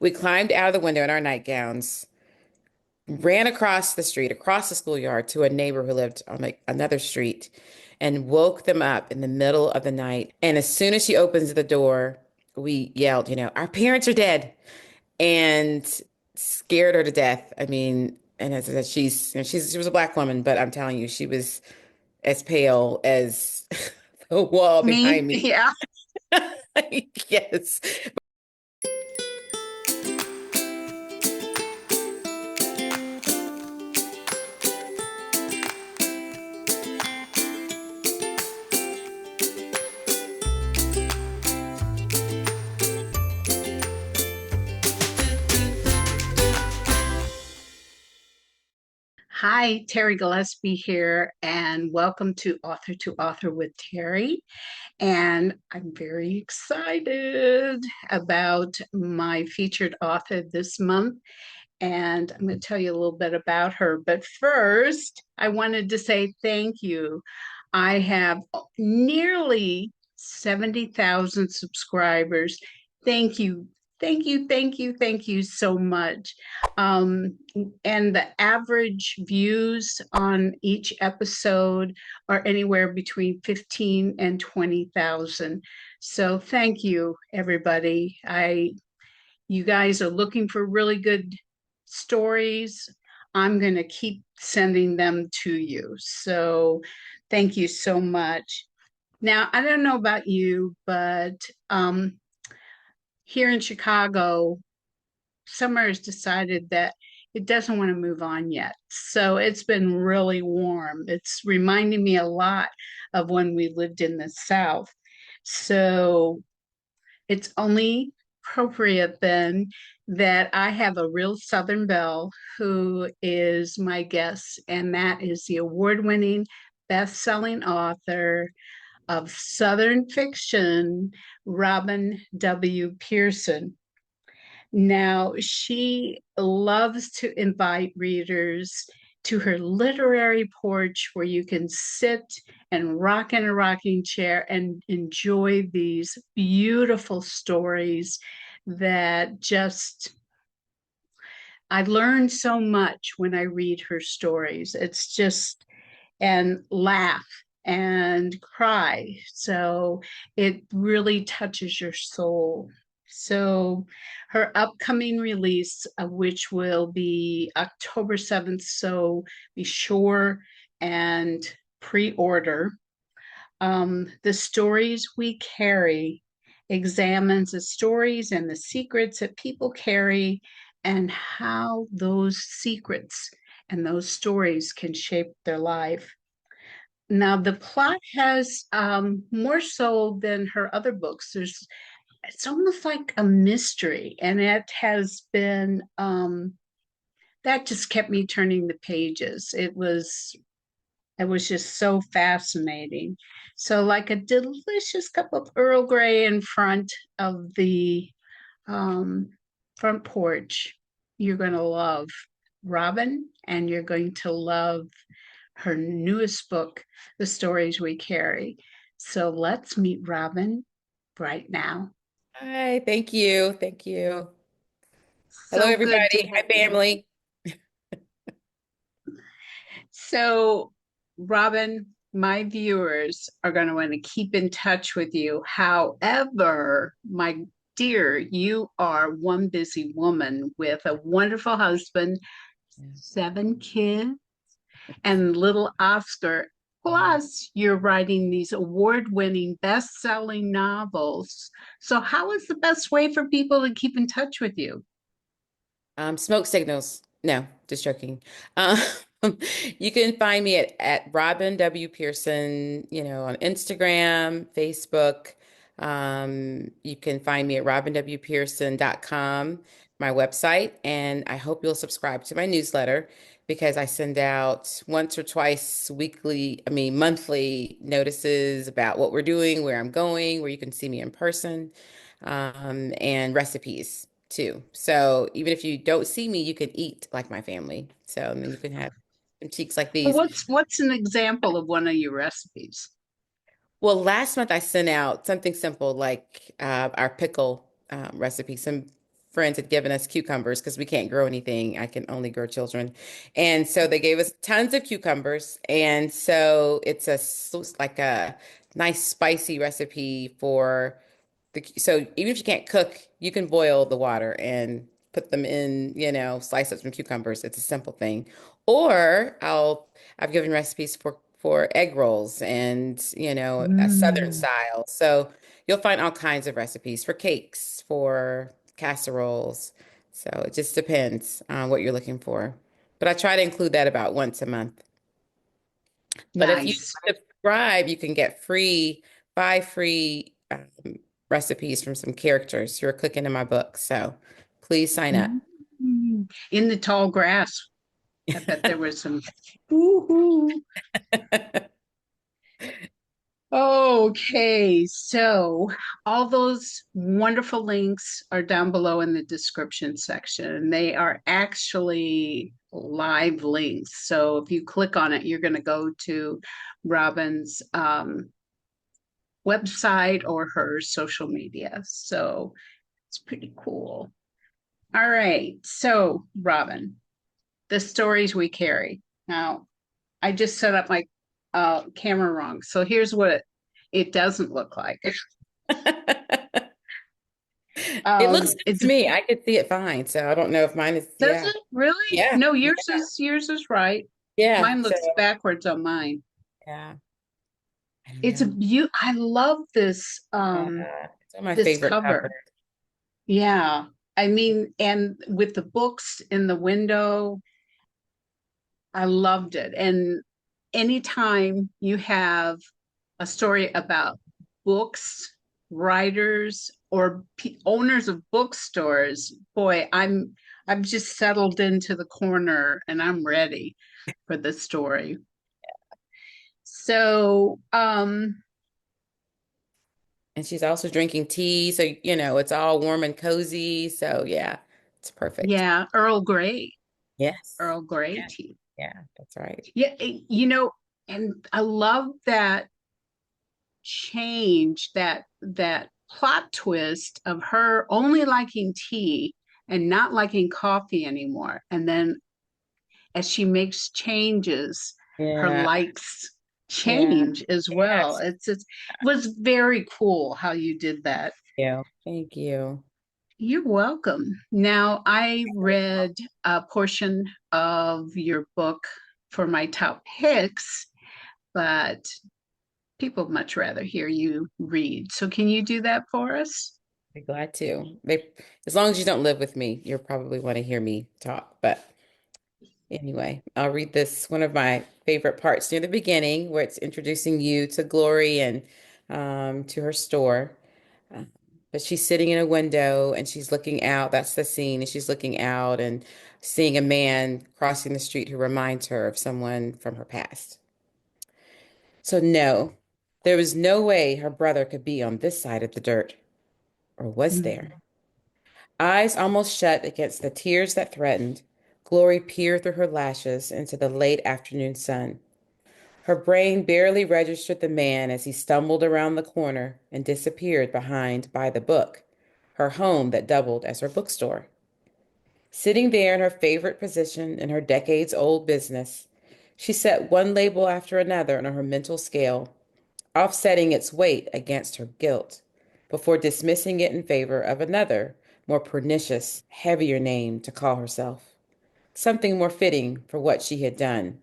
We climbed out of the window in our nightgowns, ran across the street, across the schoolyard to a neighbor who lived on like another street, and woke them up in the middle of the night. And as soon as she opens the door, we yelled, our parents are dead, and scared her to death. I mean, and as I said, she was a black woman, but I'm telling you, she was as pale as the wall Me? behind me. Yeah. Yes. Hi, Terri Gillespie here, and welcome to Author2Author with Terri. And I'm very excited about my featured author this month. And I'm going to tell you a little bit about her. But first, I wanted to say thank you. I have nearly 70,000 subscribers. Thank you. Thank you, thank you, thank you so much. Um, and the average views on each episode are anywhere between 15 and 20,000. So thank you, everybody. You guys are looking for really good stories. I'm going to keep sending them to you. So thank you so much. Now, I don't know about you, but here in Chicago, summer has decided that it doesn't want to move on yet. So it's been really warm. It's reminding me a lot of when we lived in the South. So it's only appropriate then that I have a real Southern belle who is my guest, and that is the award-winning best-selling author of Southern fiction, Robin W. Pearson. Now, she loves to invite readers to her literary porch where you can sit and rock in a rocking chair and enjoy these beautiful stories that just, I learn so much when I read her stories. It's just, and laugh and cry. So it really touches your soul. So her upcoming release, which will be October 7th, so be sure and pre-order. The Stories We Carry examines the stories and the secrets that people carry and how those secrets and those stories can shape their life. Now, the plot has more so than her other books. It's almost like a mystery, and it has been that just kept me turning the pages. It was just so fascinating. So, like a delicious cup of Earl Grey in front of the um, front porch, you're going to love Robin, and you're going to love her newest book, The Stories We Carry. So let's meet Robin right now. Hi, thank you. Thank you. Hello, So good to everybody. Hi, have you. family. So, Robin, my viewers are going to want to keep in touch with you. However, my dear, you are one busy woman with a wonderful husband, seven kids, and little Oscar. Plus, you're writing these award-winning, best-selling novels. So, how is the best way for people to keep in touch with you? Smoke signals. No, just joking. Um, you can find me at Robin W. Pearson, on Instagram, Facebook. You can find me at robinwpearson.com, my website, and I hope you'll subscribe to my newsletter because I send out once or twice weekly, monthly notices about what we're doing, where I'm going, where you can see me in person, and recipes too. So even if you don't see me, you can eat like my family. So and then you can have some cheeks like these. What's an example of one of your recipes? Well, last month I sent out something simple like our pickle recipe, some friends had given us cucumbers because we can't grow anything. I can only grow children. And so they gave us tons of cucumbers. And so it's like a nice spicy recipe for so even if you can't cook, you can boil the water and put them in, slice up some cucumbers. It's a simple thing. Or I've given recipes for egg rolls and, a southern Mm, style. So you'll find all kinds of recipes for cakes, for casseroles. So it just depends on what you're looking for. But I try to include that about once a month. But if you nice. subscribe, you can get 5 free recipes from some characters who are cooking in my book. So please sign up. Mm. In the tall grass. I bet there was some. Woo-hoo. Okay, so all those wonderful links are down below in the description section. They are actually live links. So if you click on it, you're going to go to Robin's website or her social media. So it's pretty cool. All right, so Robin, the stories we carry. Now, I just set up my camera wrong. So here's what it doesn't look like. It looks good It's to me. I could see it fine. So I don't know if mine is, does yeah. it really? Yeah. No, Yeah. yours is right. Yeah. Mine So, looks backwards on mine. yeah. I It's a know. beaut. I love this It's one of my this favorite covers. cover. Yeah. I mean, and with the books in the window, I loved it. And anytime you have a story about books, writers, or owners of bookstores, boy, I'm just settled into the corner and I'm ready for the story. So, And she's also drinking tea. So, it's all warm and cozy. So, yeah, it's perfect. yeah, Yes. Earl Grey Yeah. tea. Yeah, that's right. Yeah, and I love that change, that plot twist of her only liking tea and not liking coffee anymore. And then as she makes changes, her Yeah. likes Yeah. change as well. Yes. It was very cool how you did that. Yeah. Thank you. You're welcome. Now, I read a portion of your book for my top picks, but people much rather hear you read. So, can you do that for us? Be glad to. As long as you don't live with me, you'll probably want to hear me talk. But anyway, I'll read this one of my favorite parts near the beginning, where it's introducing you to Glory and to her store. Uh, but she's sitting in a window and she's looking out. That's the scene. And she's looking out and seeing a man crossing the street who reminds her of someone from her past. So, no, there was no way her brother could be on this side of the dirt. Or was there? Mhm. Eyes almost shut against the tears that threatened, Glory peered through her lashes into the late afternoon sun. Her brain barely registered the man as he stumbled around the corner and disappeared behind By the Book, her home that doubled as her bookstore. Sitting there in her favorite position in her decades-old business, she set one label after another on her mental scale, offsetting its weight against her guilt, before dismissing it in favor of another, more pernicious, heavier name to call herself. Something more fitting for what she had done,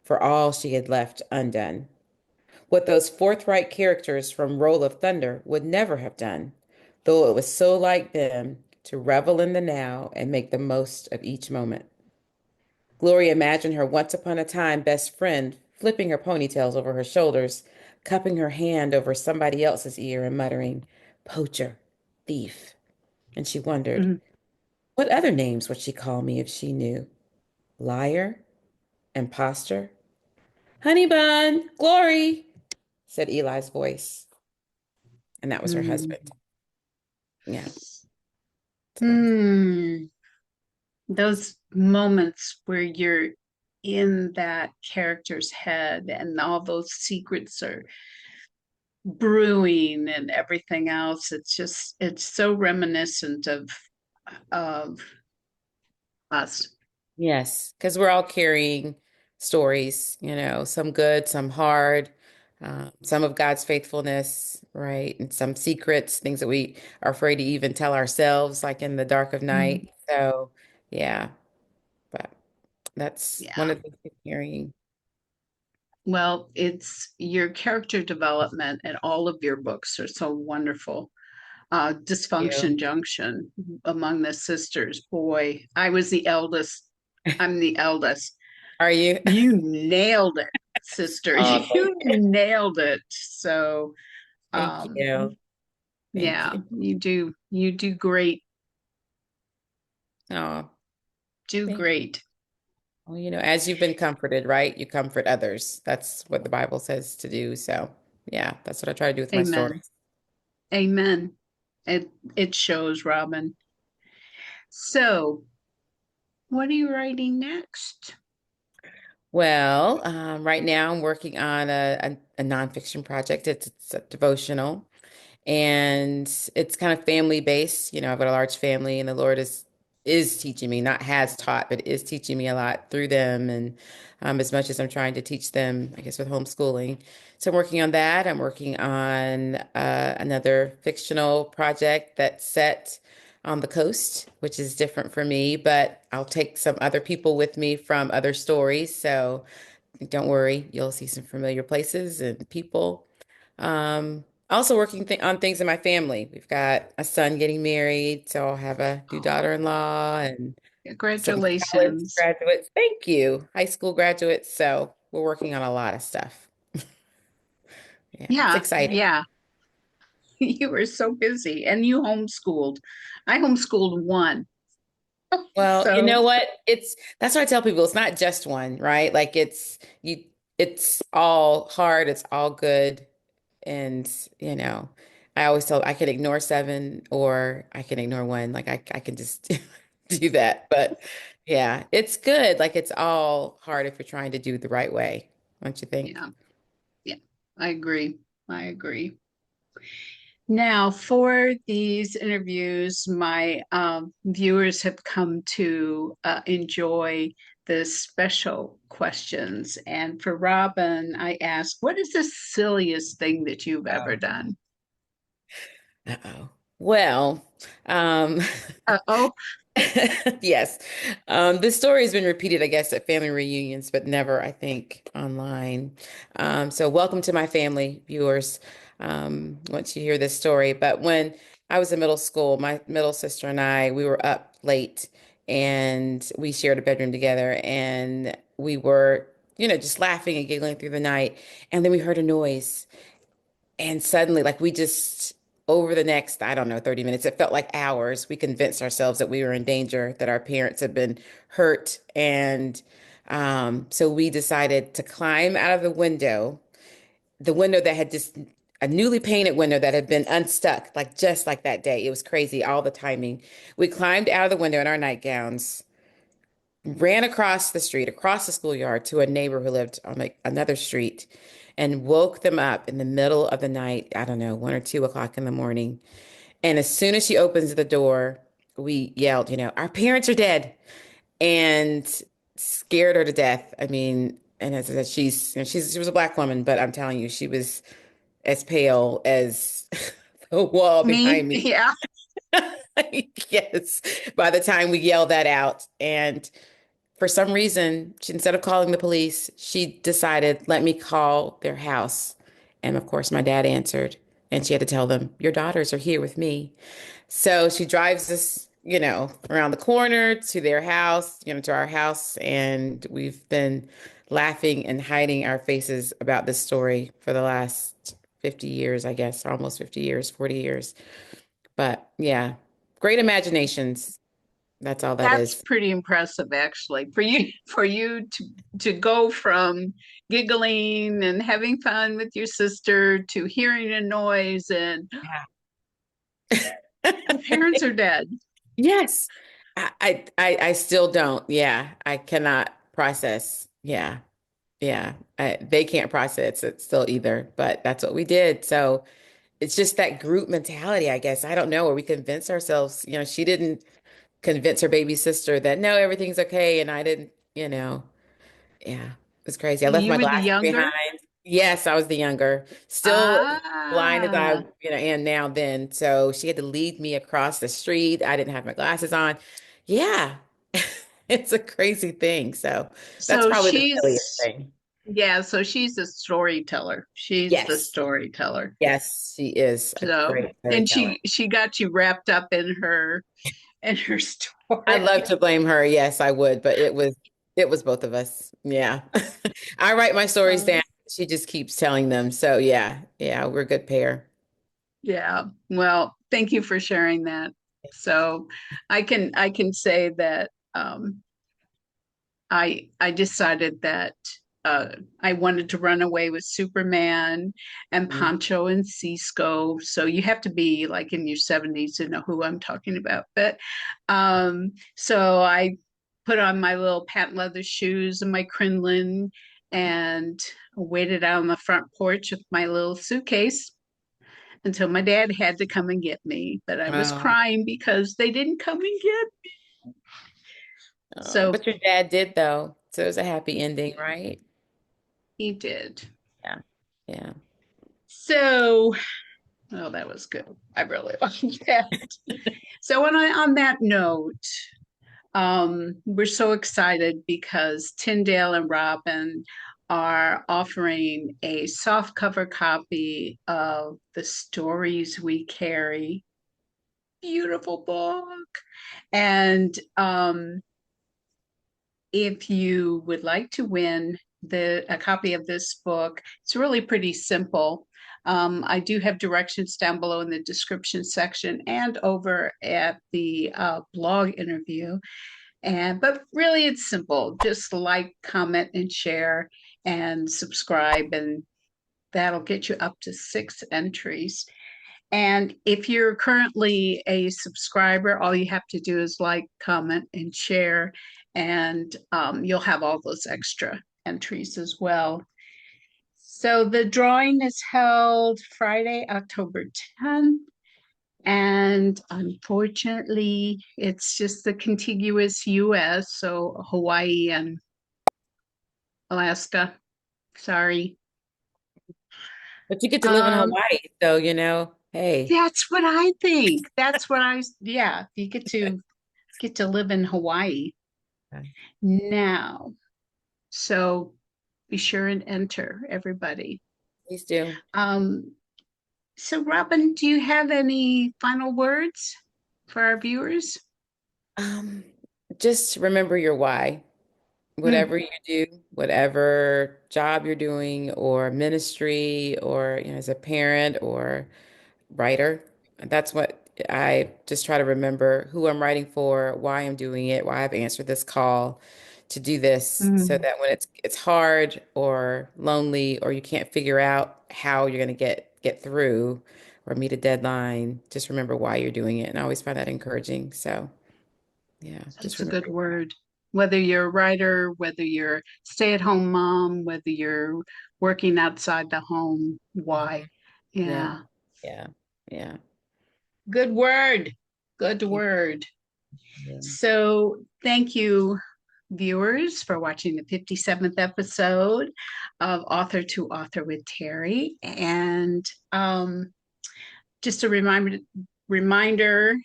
for all she had left undone. What those forthright characters from Roll of Thunder would never have done, though it was so like them to revel in the now and make the most of each moment. Gloria imagined her once upon a time best friend flipping her ponytails over her shoulders, cupping her hand over somebody else's ear and muttering, "Poacher, thief." And she wondered, Mhm. what other names would she call me if she knew? Liar? Imposter? Honey bun, Glory, said Eli's voice. And that was her husband. Mm. Yeah. So Hmm. Those moments where you're in that character's head and all those secrets are brewing and everything else. It's so reminiscent of of us. Yes, because we're all carrying stories, some good, some hard, some of God's faithfulness, right? And some secrets, things that we are afraid to even tell ourselves, like in the dark of Mhm. night. So, yeah, but that's one Yeah. of the things we're carrying. Well, it's your character development and all of your books are so wonderful. You Dysfunction Junction among the sisters. Boy, I was the eldest. I'm the eldest. are you? You nailed it, sister. Oh, You nailed it. So, thank um, you. Thank yeah, you. you do great. Oh, Do thank you. great. Well, as you've been comforted, right? You comfort others. That's what the Bible says to do. So, yeah, that's what I try to do with my Amen. stories. Amen. It shows, Robin. So, what are you writing next? Well, right now I'm working on a nonfiction project. It's a devotional. And it's kind of family based. I've got a large family, and the Lord is teaching me, not has taught, but is teaching me a lot through them. And as much as I'm trying to teach them, I guess with homeschooling. So I'm working on that. I'm working on another fictional project that's set on the coast, which is different for me, but I'll take some other people with me from other stories. So don't worry, you'll see some familiar places and people. Also working th on things in my family. We've got a son getting married, so I'll have a new Oh, daughter-in-law and some college congratulations. graduates. Thank you. High school graduates. So we're working on a lot of stuff. Yeah, it's Yeah, exciting. yeah. You were so busy and you homeschooled. I homeschooled one. Well, you So, know what? That's what I tell people. It's not just one, right? Like it's all hard, it's all good. And, you know, I always tell I can ignore seven or I can ignore one. Like I can just do that. But yeah, it's good. Like it's all hard if you're trying to do it the right way, don't you think? yeah, yeah, I agree. I agree. Now, for these interviews, my viewers have come to enjoy the special questions. And for Robin, I asked, what is the silliest thing that you've ever Oh. done? Uh-oh. Well, um, Oh, yes. This story has been repeated, I guess, at family reunions, but never, I think, online. So welcome to my family, viewers, once you hear this story. But when I was in middle school, my middle sister and I, we were up late and we shared a bedroom together and we were, just laughing and giggling through the night. And then we heard a noise. And suddenly, like we just, over the next, I don't know, 30 minutes, it felt like hours, we convinced ourselves that we were in danger, that our parents had been hurt. And so we decided to climb out of the window that had just, a newly painted window that had been unstuck, like just like that day. It was crazy, all the timing. We climbed out of the window in our nightgowns, ran across the street, across the schoolyard to a neighbor who lived on like another street and woke them up in the middle of the night. I don't know, 1 or 2 o'clock in the morning. And as soon as she opens the door, we yelled, our parents are dead and scared her to death. I mean, and as I said, she was a black woman, but I'm telling you, she was as pale as the wall me? behind me. Yeah. Yes, by the time we yelled that out. And for some reason, instead of calling the police, she decided, let me call their house. And of course, my dad answered, and she had to tell them, your daughters are here with me. So she drives us, around the corner to their house, to our house. And we've been laughing and hiding our faces about this story for the last 50 years, I guess, almost 50 years, 40 years. But yeah, great imaginations. That's all that That's is. pretty impressive, actually, for you to go from giggling and having fun with your sister to hearing a noise and our parents are dead. Yes. I still don't. Yeah. I cannot process. Yeah. Yeah. They can't process it still either, but that's what we did. So it's just that group mentality, I guess. I don't know, where we convince ourselves, she didn't. convince her baby sister that no, everything's okay. And I didn't, yeah, it was crazy. I left You my were the glasses younger? behind. Yes, I was the younger, still blind as I, Ah, am now then. So she had to lead me across the street. I didn't have my glasses on. Yeah, it's a crazy thing. So that's so probably the silliest she's, thing. yeah, so she's a storyteller. She's the Yes. storyteller. Yes, she is a So, great and storyteller. she got you wrapped up in her I'd love story. to blame her. Yes, I would, but it was both of us. Yeah. I write my stories Uh, down. She just keeps telling them. So yeah, yeah, we're a good pair. yeah. Well, thank you for sharing that. So, I can say that I decided that uh, I wanted to run away with Superman and Mhm. Pancho and Cisco. So you have to be like in your 70s to know who I'm talking about. But so I put on my little patent leather shoes and my crinoline and waited out on the front porch with my little suitcase until my dad had to come and get me. But I was Oh, crying because they didn't come and get me. oh, So but your dad did though. So it was a happy ending, right? he did. Yeah. Yeah. So, oh, that was good. I really liked that. So, on that note, we're so excited because Tyndale and Robin are offering a softcover copy of The Stories We Carry. Beautiful book. And if you would like to win a copy of this book, it's really pretty simple. I do have directions down below in the description section and over at the blog interview. But really, it's simple. Just like, comment, and share, and subscribe, and that'll get you up to 6 entries. And if you're currently a subscriber, all you have to do is like, comment, and share, and you'll have all those extra entries as well. So the drawing is held Friday, October 10th. And unfortunately, it's just the contiguous US, so Hawaii and Alaska. Sorry. But you get to live in Um, Hawaii, so hey. that's what I think. That's what yeah, you get to live in Hawaii now. So be sure and enter everybody. Please do. Um, so Robin, do you have any final words for our viewers? Um, just remember your why. Mm, Whatever you do, whatever job you're doing, or ministry, or as a parent or writer, that's what I just try to remember who I'm writing for, why I'm doing it, why I've answered this call to do this, so mm. that when it's hard or lonely or you can't figure out how you're going to get through or meet a deadline, just remember why you're doing it. And I always find that encouraging. So, yeah, just That's a remember good your why. word. Whether you're a writer, whether you're stay-at-home mom, whether you're working outside the home, why? Mhm. Yeah, Yeah. yeah, yeah. Good word. Good Thank word. you. So thank you, viewers, for watching the 57th episode of Author to Author with Terri. And just a reminder,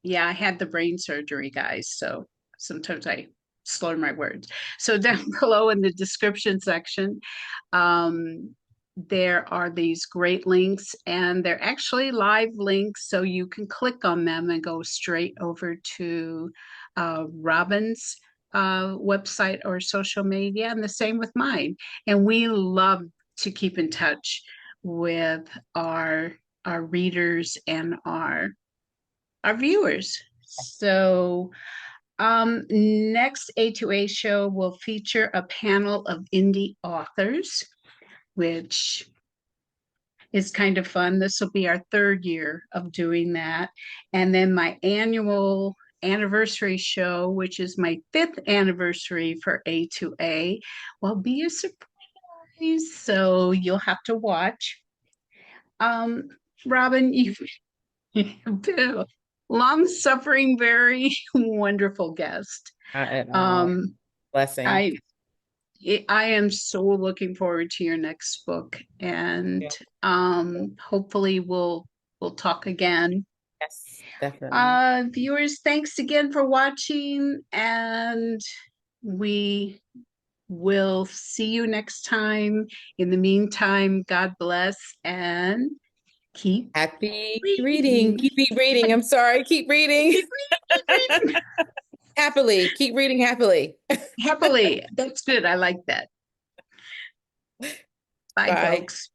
yeah, I had the brain surgery, guys. So sometimes I slur my words. So down below in the description section, um, there are these great links, and they're actually live links. So you can click on them and go straight over to Robin's website or social media, and the same with mine. And we love to keep in touch with our our readers and our viewers. So, next A2A show will feature a panel of indie authors, which is kind of fun. This will be our third year of doing that. And then my annual anniversary show, which is my fifth anniversary for A2A, will be a surprise. So you'll have to watch. Um, Robin, you, long-suffering, very wonderful guest. Oh, Um, blessing. I I am so looking forward to your next book, and Yeah. hopefully we'll talk again. Yes, definitely. Viewers, thanks again for watching, and we will see you next time. In the meantime, God bless and keep Happy reading. reading. Keep reading. I'm sorry. Keep reading. Keep reading, keep reading. Happily. Keep reading happily. Happily. That's good. I like that. Bye, Bye. folks.